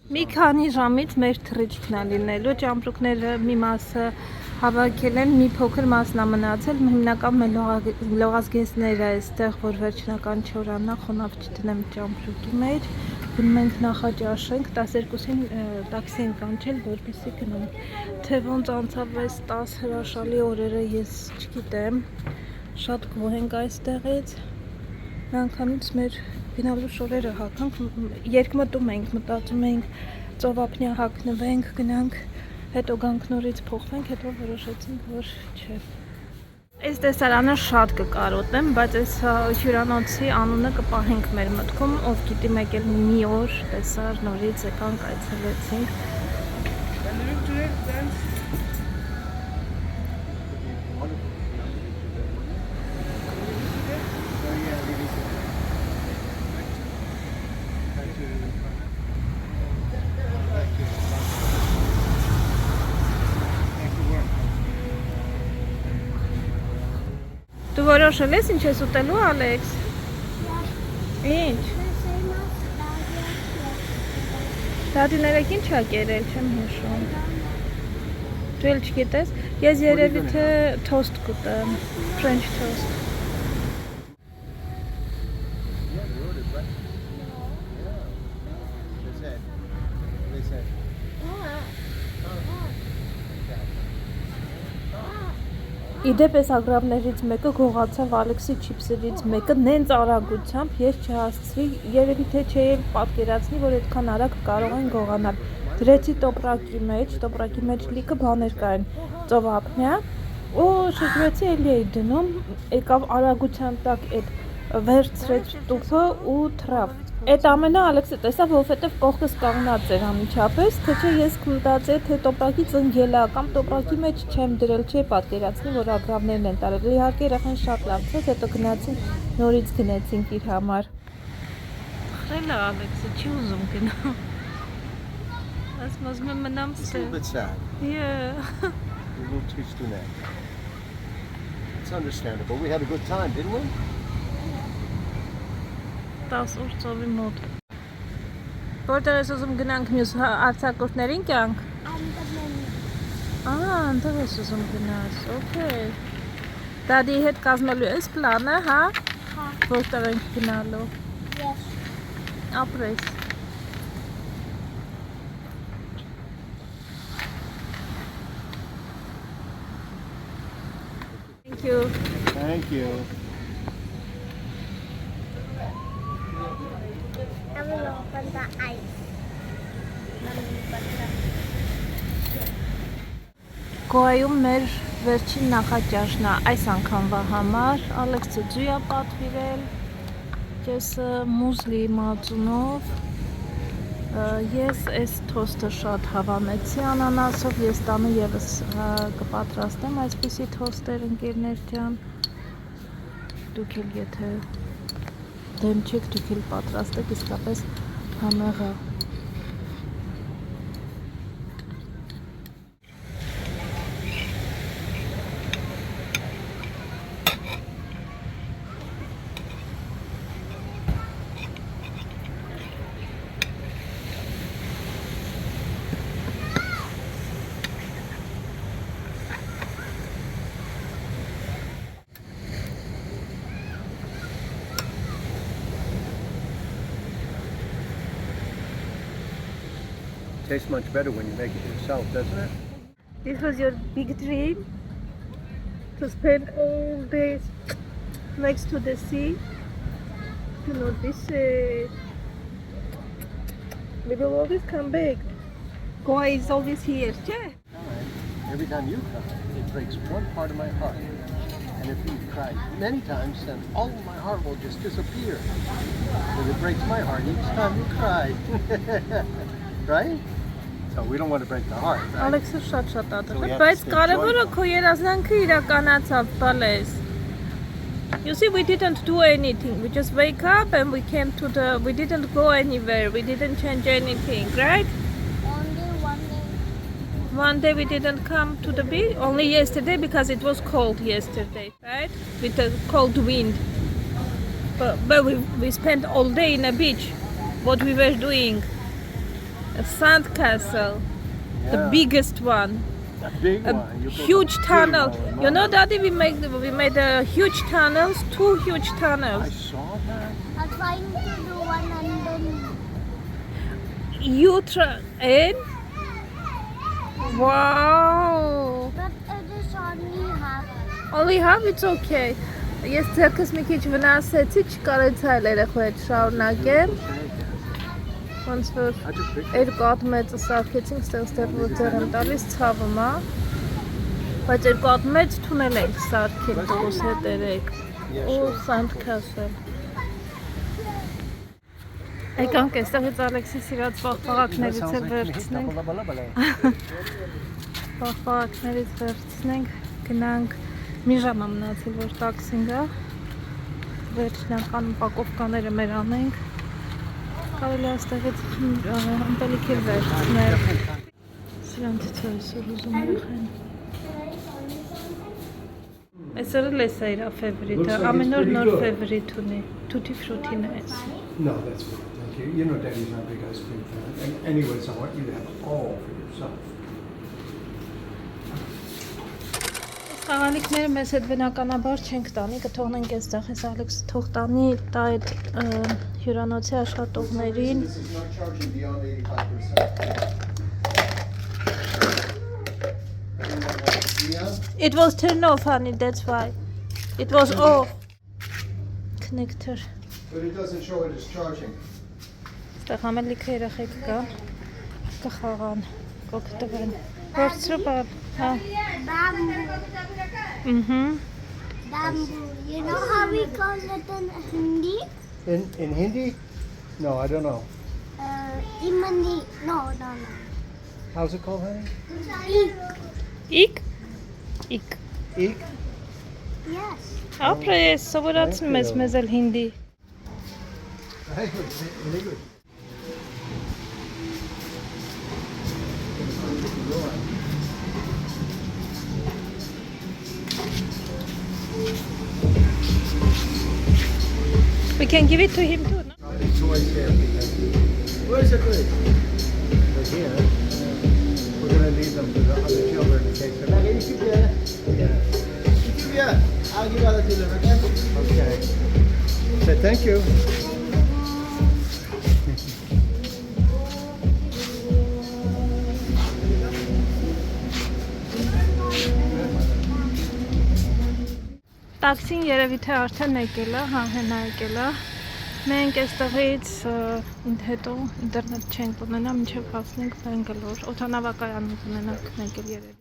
Մի քանի ժամից մեր թռիչքն է լինելու, ճամպրուկները մի մասը հավաքել են, մի փոքր մասն է մնացել, հիմնական մեր լողազգեստները այստեղ, որ վերջնական չորանա, խոնավ չդնեմ ճամպրուկի մեջ, գնում ենք նախաճաշենք, 12-ին տաքսի ենք կանչել, որպեսզի գնանք, թե ոնց անցավ այս 10 հրաշալի օրերը ես չգիտեմ, շատ գոհ ենք այստեղից, միանգամից մեր գնալու շորերը հագանք, երկմտում ենք, մտածում ենք ծովափնյա հագնվենք, գնանք, հետո գանք նորից փոխվենք, հետո որոշեցինք, որ չէ։ Այս տեսարանը շատ կկարոտեմ, բայց այս հյուրանոցի անունը կպահենք մեր մտքում, ով գիտի մեկ էլ մի օր տեսար, նորից եկանք, այցելեցինք։ Դու որոշել ես ինչ ես ուտելու, Ալեքս։ Ինչ։ Դադիներեք ինչ ա կերել, չեմ հիշում։ Դու էլ չգիտես։ Ես երևի թե թոստ կուտեմ, French toast։ Իդեպ այս ագրավներից մեկը գողացավ Ալեքսի չիպսերից մեկը նենց արագությամբ, ես չհասցրի, երևի թե չէի պատկերացնի, որ այդքան արագ կարող են գողանալ։ Դրեցի տոպրակի մեջ լիքը բաներ կային, ծովափնյա, ու շրջվեցի էլի էի դնում, եկավ արագության տակ այդ վերցրեց տուփը ու թռավ։ Այդ ամենը Ալեքսը տեսավ, որովհետև կողքս կանգնած էր անմիջապես, թե չէ ես կմտածեի, թե տոպրակից ընկել է կամ տոպրակի մեջ չեմ դրել, չէի պատկերացնի, որ ագրավներն են տարել։ Իհարկե երեխան շատ լավ ցած, հետո գնացին, նորից գնացինք իր համար։ Խրել է Ալեքսը, չի ուզում գնա։ Ասում եմ մնամ ստեղ։ Yeah. It's understandable. We had a good time, didn't we? 10 օր ծովի մոտ։ Որտեղ ես ուզում գնանք մյուս արձակուրդներին կյանք։ Այնտեղ ես ուզում գնաս, օքեյ։ Դադի հետ կազմելու ես պլանը, հա։ Որտեղ ենք գնալու։ Ապրես։ Thank you. Thank you. I will open the ice. Գոյում մեր վերջին նախաճաշն է այս անգամվա համար, Ալեքսը ջուր է պատվիրել, կեսը մուզլի մածունով, ես այս թոստը շատ հավանեցի անանասով, ես տանը եւս կպատրաստեմ այսպիսի թոստեր ընկերներ ջան, դուք էլ եթե դեմ չեք, դուք էլ պատրաստեք, իսկապես համեղ է։ Tastes much better when you make it yourself, doesn't it? This was your big dream? To spend all days next to the sea? You know, this we will always come back. Goa is always here, yeah? Every time you cry, it breaks one part of my heart. And if you cry many times, then all of my heart will just disappear. Because it breaks my heart each time you cry. Right? So we don't want to break the heart, right? Ալեքսը շատ So ատեղ we է, have բայց to stay կարևորը joyful. քո երազանքը իրականացավ, բալես։ You see, we didn't do anything. We just wake up and we came to the, we didn't go anywhere. We didn't change anything, right? Only one day. One day we didn't come to the beach, only yesterday because it was cold yesterday, right? With the cold wind. But we spent all day in a beach, what we were doing. Sand castle, the Yeah, biggest one, a big a one. You build huge a big tunnel. one. You know, Daddy, we made a huge tunnels, 2 huge I tunnels. saw that. I'm trying to do one and then You try in? Wow! but it is only half. Only half, it's okay. Ես ձերքս մի քիչ վնասեցի, չկարեցա էլ երեխու հետ շարունակեմ, ոնց որ I just picked երկու հատ մեծը սարքեցինք, ստեղ դեռ ձեր եմ տալիս, ցավում է, բայց երկու հատ մեծ թունել ենք սարքել, դուրս հետերեք, ու Sand Castle։ Եկանք այստեղից Ալեքսի սիրած պաղպաղակներից էլ վերցնենք, պաղպաղակներից վերցնենք, գնանք, մի ժամ է մնացել, որ տաքսին գա, վերջնական պակովկաները մեր անենք, կարելի է այստեղից ըմպելիք էլ վերցնել, սրանցից է այսօր ուզում եղեն։ Այսօր էլ էս է իրա ֆևրիտը, ամեն օր նոր ֆևրիտ ունի, թութի ֆրութին է այս։ No, that's fine. Thank you. You know Daddy's not a big ice cream fan. And anyways, I want you to have it all for yourself. Խաղալիքները մեզ հետ բնականաբար չենք տանի, կթողնենք այստեղ, այս Ալեքս թող տանի տա այդ հյուրանոցի աշխատողներին։ This is not charging beyond 85%. Everyone wants to be on? It was turned off, honey, that's why. It was off. Connector. But it doesn't show it as charging. Այստեղ ամելիքը երեխեք կան, կխաղան, կօգտվեն։ Որցրու բար, հա։ Bamboo. Bamboo. You know how we call it in Hindi? In Hindi? No, I don't know. Imani. No. How's it called, honey? Իկ։ Իկ։ Eek? Yes. Ապրե ես սովորացնում ես մեզ էլ հինդի։ Very good. Very good. We can give it to him too, no? Toys here. Where's the toys? They're here. We're going to leave them to the other children in case they're... Yeah. I'll give other children, okay? Okay. Say thank you. Տաքսին երևի թե արդեն եկել է, հա, հենա եկել է։ Մենք այստեղից հետո ինտերնետ չենք ունենա, մինչև հասնենք Բենգլոր, օդանավակայանում ունենանք մենք էլ երևի։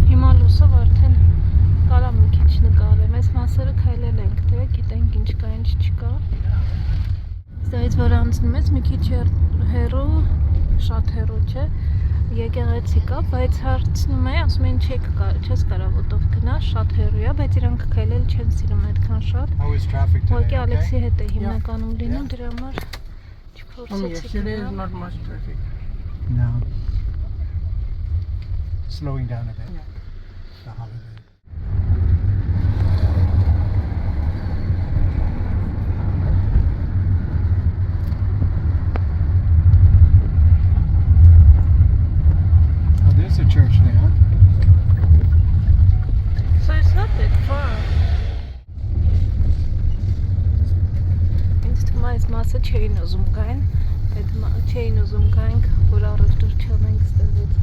Հիմա լուսով արդեն կարա մի քիչ նկարեմ, այս մասերը քայլել ենք, թե գիտենք ինչ կա, ինչ չկա։ Այստեղից որ անցնում ես մի քիչ հեռու, շատ հեռու չէ, եկեղեցի կա, բայց հարցնում է, ասում են չես կարող օտով գնալ, շատ հեռու է, բայց իրանք քայլել չեն սիրում այդքան շատ։ How is traffic today? Ուղղակի Ալեքսի հետ է հիմնականում լինում, դրա համար չփորձեցի Yesterday is not much traffic. No. Slowing down a bit. The holiday. Oh, there's a church there. So it's not that far. Ինձ թվում է այս մասը չէին ուզում գային, չէին ուզում գայինք, որ առևտուր չանենք ստեղից։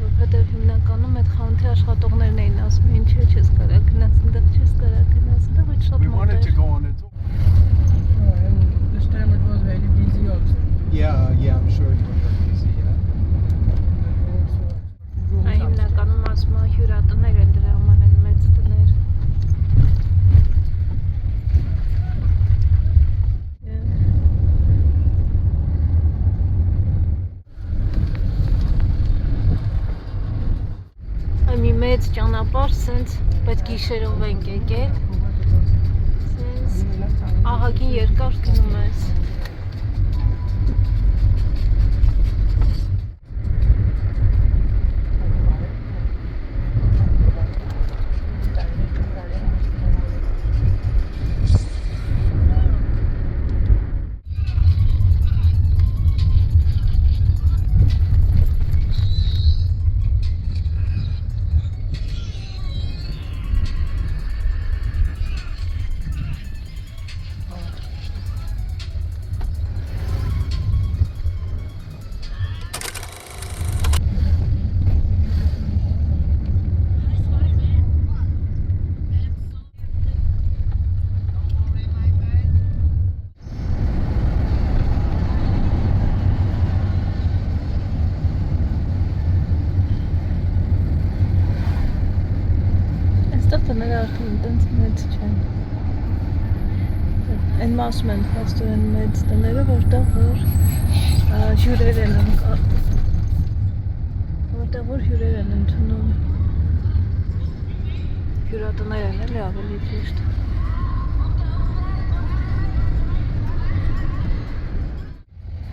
Որովհետև հիմնականում այդ խանութի աշխատողներն էին ասում, ինչ է չես կարա գնաս, այնտեղ չես կարա գնաս, այնտեղ այդ շատ We մոտ wanted to էր։ go on it. Oh, and this time it was very busy also. Yeah, I'm sure it was very busy, yeah. Այ հիմնականում ասում է հյուրատներ են դրա համար են մեծ տներ։ Այ մի մեծ ճանապարհ սենց, բայց գիշերով ենք եկել։ Սենց ահագին երկար գնում ես։ արդեն տենց մեծ չեն։ Այն մասում են փաստորեն մեծ տները, որտեղ որ հյուրեր են ընկած։ Որտեղ որ հյուրեր են ընդունում։ Հյուրատներ են էլի ավելի ճիշտ։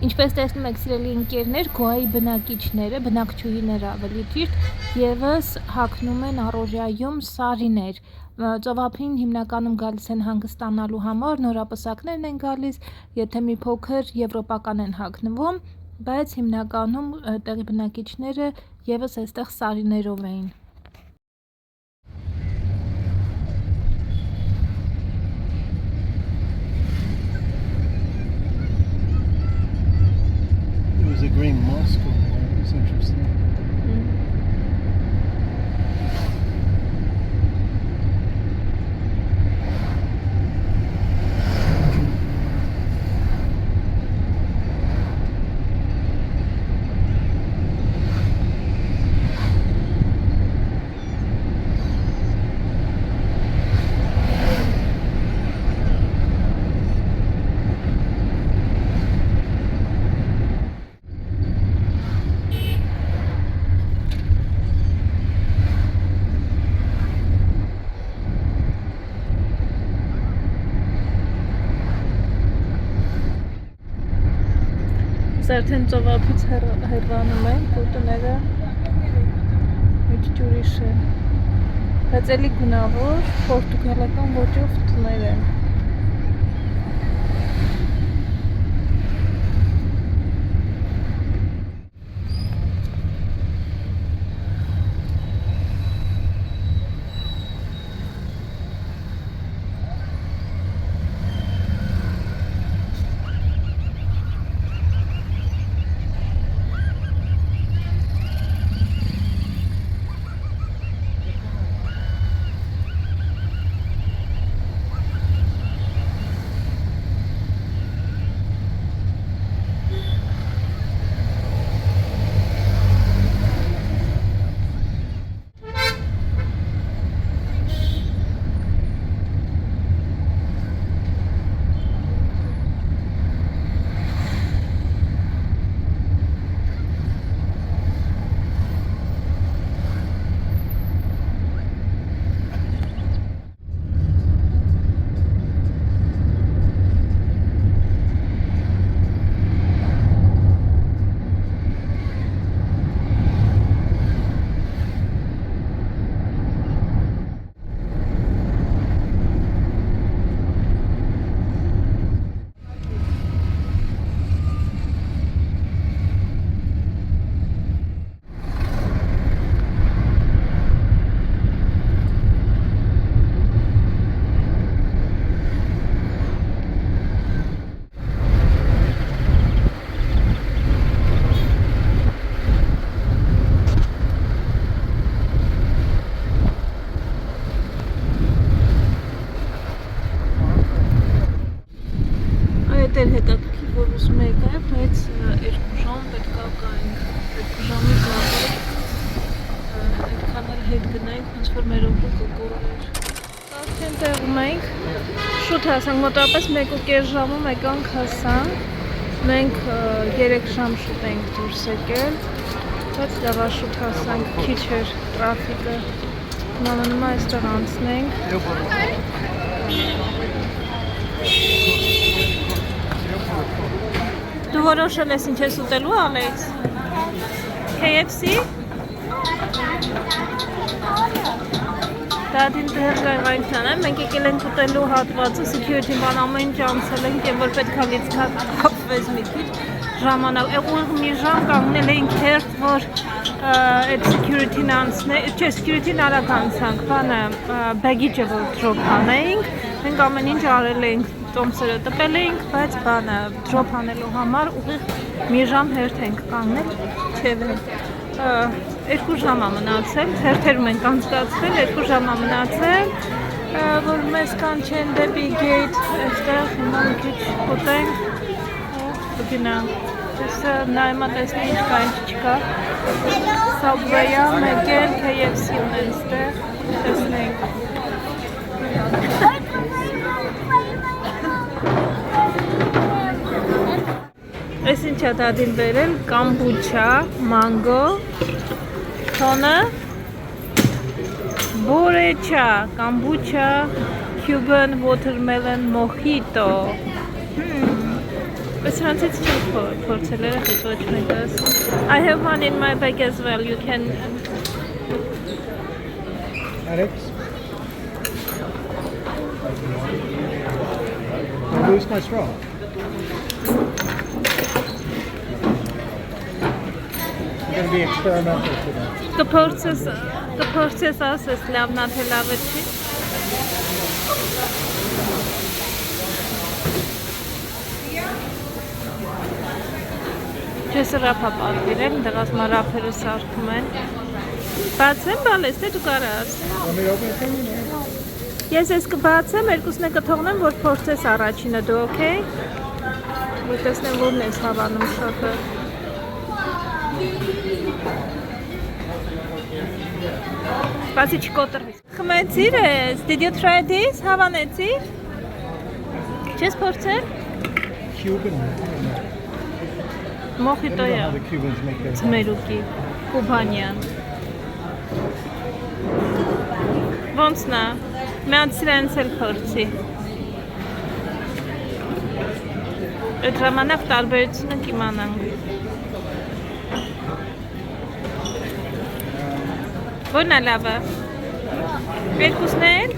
Ինչպես տեսնում եք, սիրելի ընկերներ, Գոայի բնակչուհիները ավելի ճիշտ, եւս հագնում են առօրյայում սարիներ։ Ծովափին հիմնականում գալիս են հանգստանալու համար, նորապսակներն են գալիս, եթե մի փոքր եվրոպական են հագնվում, բայց հիմնականում տեղի բնակիչները եւս այստեղ սարիներով էին։ There was a green mosque over there. It was interesting. Արդեն ծովափից հեռանում ենք, որ տները մի քիչ ուրիշ են, բայց էլի գունավոր պորտուգալական ոճով տներ են։ Այդ էլ հետաքրքիր որ ուզում եք, բայց 2 ժամ պետքա գայինք, 2 ժամից ավելի այդքան էլ հետ գնայինք, ոնց որ մեր օգու կգորեր։ Արդեն տեղում ենք, շուտ հասանք, մոտավորապես 1.5 ժամում եկանք հասանք, մենք 3 ժամ շուտ ենք դուրս եկել, բայց լավա շուտ հասանք, քիչ էր տրաֆիկը, մամանում այստեղ անցնենք։ Դու որոշել ես ինչ ես ուտելու, Ալեքս? KFC? Դադին դեղայնքն է, մենք եկել ենք ուտելու հատվածը, security ման ամեն ինչ անցել ենք, և որ պետք է լիցքապվեց մի քիչ ժամանակ, ուղիղ մի ժամ կանգնել էինք հերթ, որ այդ security-ն անցնե, չէ, security-ն արագ անցանք, բանը բեգիջը որ drop անեինք, մենք ամեն ինչ արել էինք, տոմսերը տպել էինք, բայց բանը drop անելու համար ուղիղ մի ժամ հերթ ենք կանգնել, չևը 2 ժամ մնացել, հերթերում ենք անցկացվել, 2 ժամ մնացել, որ մեզ կանչեն դեպի գեյթ, այստեղ հիմա մի քիչ ուտենք, գնանք, նայմա տեսնի ինչ կա, ինչ չկա, Subway-ը, մեկ էլ KFC ունեն ստեղ, տեսնենք, Այս ինչ է դադին բերել, կամբուչա, մանգո, թոնը, բորեչա, կամբուչա, Cuban watermelon mojito. But it's for I have one in my bag as well. You can. Alex? Where's my straw? I'm going to be experimental today. The process us is lavna thelavechi. Just rapa պատվիրել, դրած մարափերը սարքում են։ Բացեմ, բալես, թե դու կարաս։ Want me to open it for you? Ես ես կբացեմ, երկուսն է կթողնեմ, որ փորձես առաջինը դու, okay? Որ տեսնեմ որն ես հավանում շատը։ Բացի չկոտրվիս։ Խմեցիր ես, did you try this? Հավանեցիր։ Չես փորձել։ Cuban. Mojito How the Cubans make their Ծմերուկի, Կուբանյան։ Ոնց նա, միած սրանց էլ փորձի։ Այդ ժամանակ տարբերությունը կիմանանք։ Որն է լավը։ Երկուսն էլ։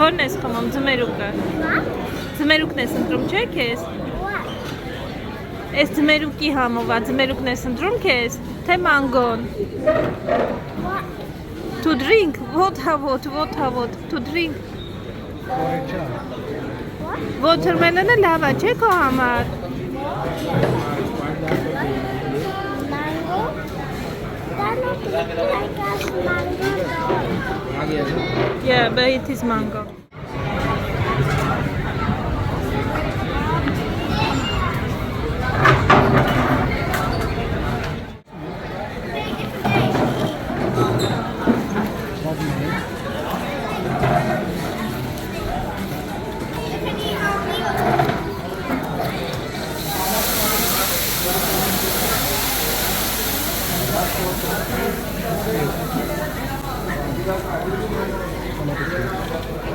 Որն ես խմում, ձմերուկը։ Ձմերուկն ես ընտրում, չէ՞ քեզ։ Այս ձմերուկի համով, ձմերուկն ես ընտրում քեզ, թե մանգոն։ To drink, what, to drink։ Watermelon-ը լավ է, չէ՞ քո համար։ Mango? That looks like a mango. Yeah, but it is mango.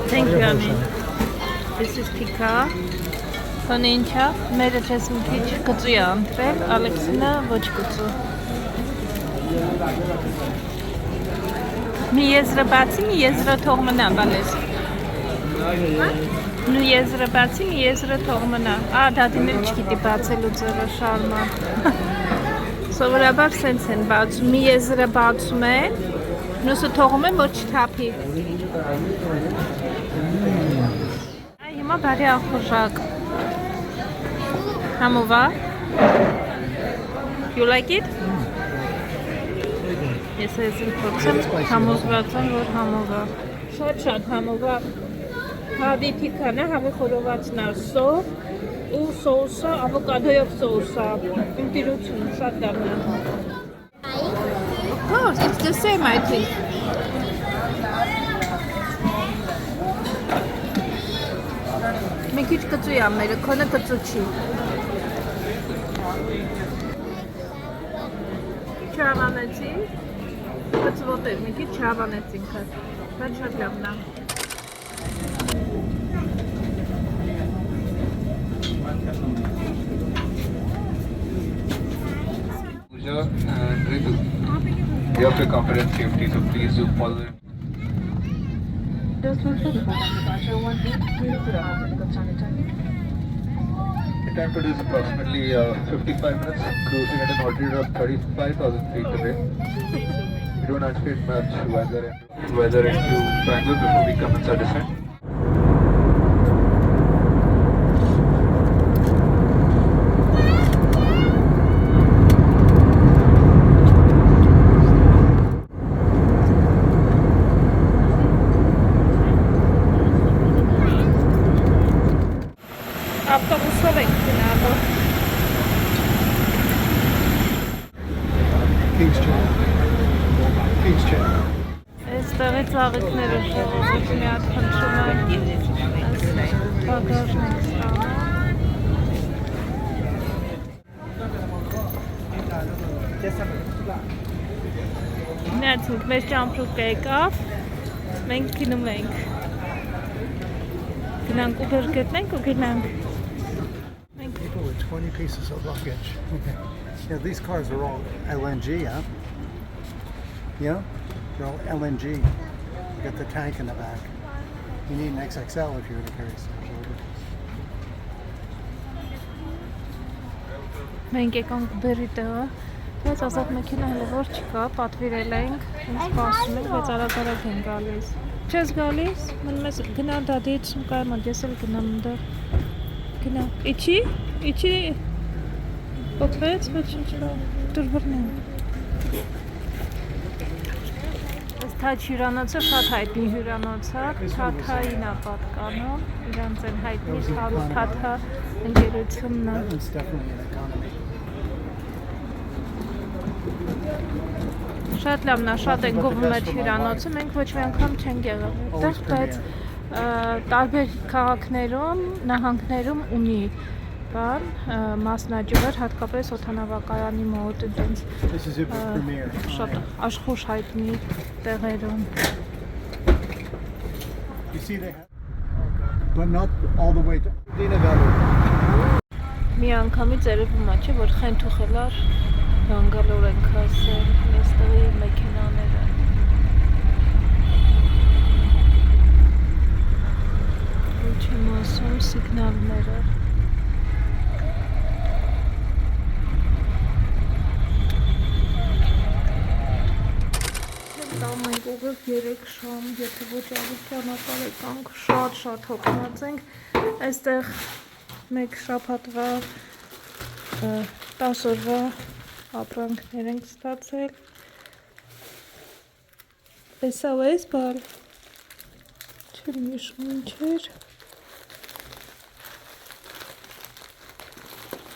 Thank you, Ami. This is Pika. Konencha. Mere չես մի քիչ կծու է ընտրել, Ալեքսինը ոչ կծու։ Մի եզրը բացի, մի եզրը թող մնա, բալես։ Նու եզրը բացի, մի եզրը թող մնա։ Դադին էլ չգիտի բացելու ձևը շարման։ Սովորաբար սենց են բացում, մի եզրը բացում են, մյուսը թողում են, որ չթափի։ Այ հիմա բարի ախորժակ։ Համով է։ You like it? Ես ես էլ փորձեմ, համոզված եմ, որ համով է։ Շատ համով է։ Հավի թիքան է, հավի խորովածն է, սով ու սոուսը, ավոկադոյով սոուսը։ Իմ տիրություն, շատ լավն է։ Of course, it's the same, I think. Մի քիչ կծու է մերը, քոնը կծու չի։ Չհավանեցի, կծվոտ էր, մի քիչ չհավանեցինք, բայց շատ լավն է։ Pooja and Ritu. You have to competent safety, so please do follow it. The time to do is approximately 55 minutes, cruising at an altitude of 35,000 feet away. We don't anticipate much weather into Bangalore before we commence our descent. Ավտոբուսով ենք գնալու։ King's Chair. King's Chair. Այստեղից ծաղիկները ժողովուրդ մի հատ խնդրում եմ բագաժն ենք ստանում Նայեցինք, մեր ճամպրուկը եկավ, մենք գնում ենք Գնանք Uber գտնենք ու գնանք People with 20 pieces of luggage. Yeah, these cars are all LNG, huh? Yeah? They're all LNG. You got the tank in the back. You need an XXL if you're going to carry some shoulder. Մենք եկանք Uber-ի տեղը, բայց ազատ մեքենա հələ որ չկա, պատվիրել ենք, ինձ սպասում ենք, բայց արագ են գալիս։ Չես գալիս, մնում ես գնա դադից, կայ մոտ, ես էլ գնամ ընդեղ։ Գնա, իչի, պոքվեց, ոչ ինչրա, դուր բրնեմ։ Թաչ հյուրանոցը շատ հայտնի հյուրանոց է, Թաթային է պատկանում, իրանց են հայտնի Թաթա ընկերությունն է։ It's definitely an economy. Շատ լավն է, շատ են գովում այդ հյուրանոցը, մենք ոչ մի անգամ չենք եղել այդտեղ, բայց տարբեր քաղաքներում, նահանգներում ունի բան, մասնաճյուղեր, հատկապես օդանավակայանի մոտ, այդպես This is it with Premier. շատ աշխուժ հայտնի տեղերում։ You see they have, but not all the way to Dina Valley. Մի անգամից երևում է, չէ, որ խենթուխելար Բանգալոր ենք հասել, այստեղի մեքենաները։ Ինչ եմ ասում, սիգնալները։ Տամ ենք ուղիղ 3 շամ, եթե ոչ ավելի ճանապարհ եկանք, շատ հոգնած ենք։ Այստեղ մեկ շաբաթվա 10 օրվա ապրանքներ ենք ստացել։ Էսա ու էս բար։ Չեմ հիշում ինչեր։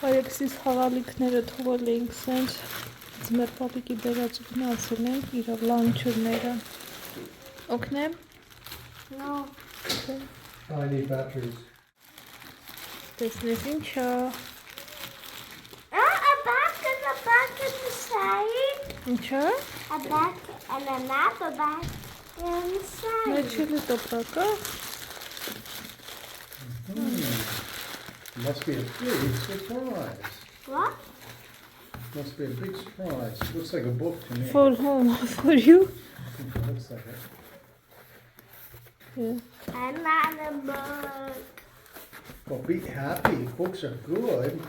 Այեքսիս խաղալիքները թողել էինք սենց Ձմեր պապիկի բերած ու գնացել ենք իրավ լանչուրները։ Օգնեմ։ No. I need batteries. Տեսնես ինչա։ A back in the side. Ինչա։ A back and another back inside. Մեջը տոպակա։ Must be a big surprise. What? Must be a big surprise. Looks like a book to me. For whom? For you? I think it looks like it. Yeah. Another book. Well, be happy. Books are good.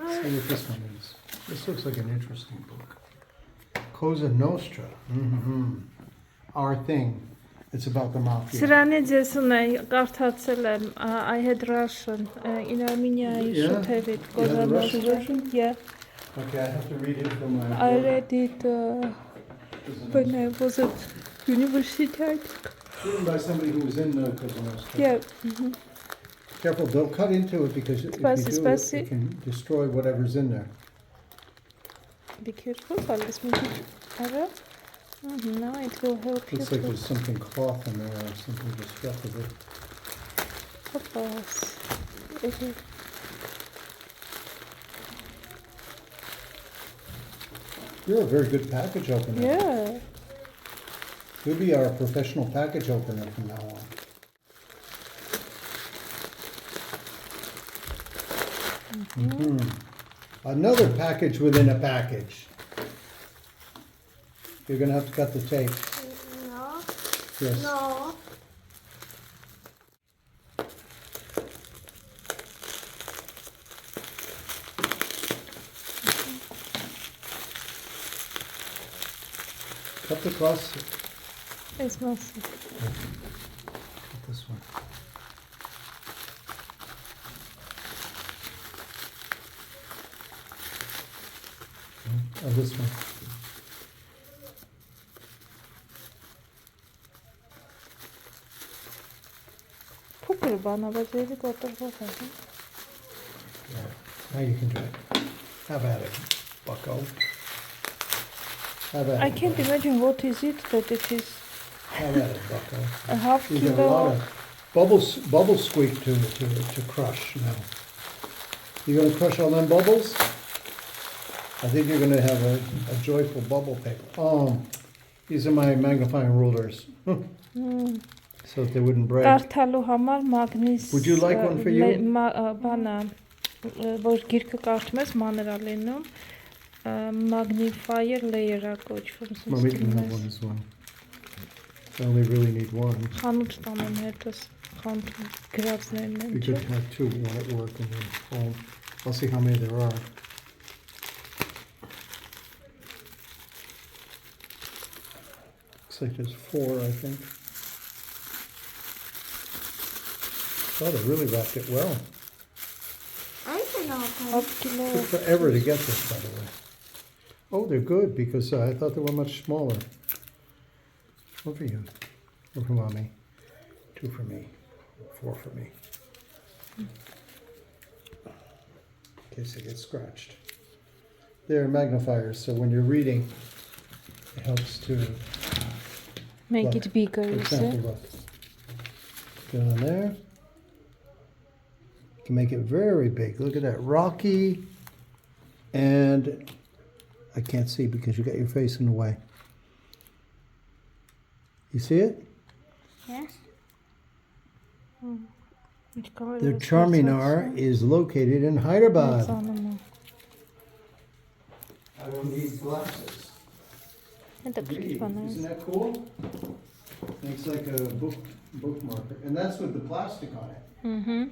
Let's see what this one is. This looks like an interesting book. Cosa Nostra. Our thing. It's about the mafia. Սրանից ես ունեի կարդացել եմ I had Russian in Armeniայի Yeah? շփերից You have the Russian version? Yeah, Okay, I have to read it from my I book. read it when I was at university. Written by somebody who was in Cosa Nostra. Yeah. Careful, don't cut into it because if Spicy, you do, spicy. it can destroy whatever's in there. Be careful, I'll make it. No, it will help you. Looks like there's something cloth in there or something destructible. Okay. You're a very good package opener. Yeah. You'll be our professional package opener from now on. Another package within a package. You're gonna have to cut the tape. No. Yes. No. Cut the cross. It's messy. Cut this one. Oh, this one. Փոքր բան, բայց երևի կոտրված է։ Now you can do it. Have at it, bucko. Have at I it, can't imagine what is it that it is Have at it, Bucko. a half You got a kilo. lot of bubble squeak to crush now. You gonna crush all them bubbles? I think you're gonna have a joyful bubble paper. These are my magnifying rulers. So that they wouldn't break. Կարդալու համար մագնիս Would you like one for you? Բանա որ գիրքը կարդում ես մանր ա լինում magnifier layer-ա կոչվում Mommy can have one as well. I only really need one. Խանութ տանեմ հետս խանութ գրածներն են We could have two, one at work and then home. I'll see how many there are. Looks like there's 4, I think. Oh, they really wrapped it well. I can open. half kilo Took forever to get this, by the way. Oh, they're good because I thought they were much smaller. One for you. One for mommy. 2 for me. 4 for me. In case they get scratched. They're magnifiers, so when you're reading, it helps to, make Look, it bigger for you see example, look. Get on there. You can make it very big. Look at that. Rocky. And I can't see because you got your face in the way. You see it? Yes. The Charminar is located in Hyderabad. Ծանում I don't need glasses. Հետո գրքի բանը Isn't that cool? It's like a bookmarker. And that's with the plastic on it.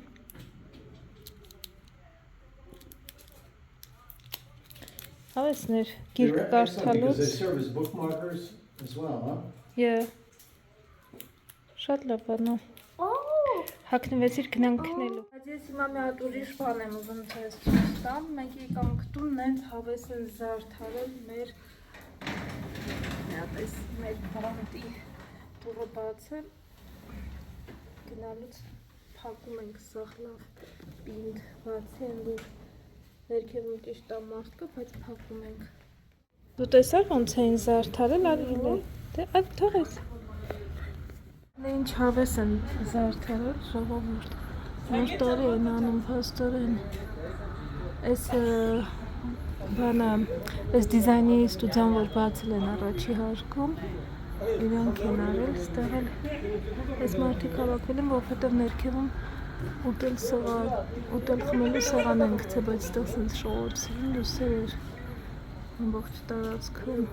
Հավեսներ They're գիրքը excellent because they կարդալուց serve as bookmarkers as well, huh? yeah շատ լավ բան է Oh. հագնվեցիր գնանք քնելու բայց ես հիմա մի հատ ուրիշ բան եմ ուզում ցույց տամ մենք եկանք տուն են հավես են զարդարել մեր մի հատ էս մեր բանտի տուրը բացել գնալուց փակում ենք սաղ լավ պինդ բացի են որ ներքևում ճիշտ է մարդ կա բայց փակում ենք դու տեսար ոնց էին զարդարել արիլը դե այդ թողես Ինչ հավես են զարդարել ժողովուրդ Որտորի են անում փաստորեն Այս բանը այս դիզայնի ստուդիան որ բացել են առաջի հարկում իրանք են արել ստեղ էլ այս մարդիկ հավաքվել են որովհետև ներքևում ուտել խմելու սեղան են գցել բայց ստեղ սենց շողոցին լուսեր էր ամբողջ տարածքում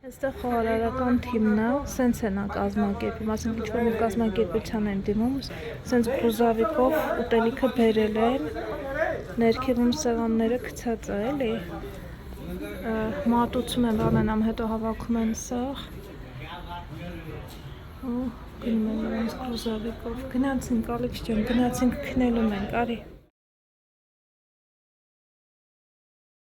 Այստեղ խոհարարական թիմն է, սենց են կազմակերպում, ասենք ինչ-որ մի կազմակերպության են դիմում, սենց գրուզավիկով ուտելիքը բերել են, ներքևում սեղանները գցած է, էլի, մատուցում են բանանամ, հետո հավաքում են սաղ, ու գնում են իրենց գրուզավիկով, գնացինք, Ալեքս ջան, գնացինք քնելու մենք, արի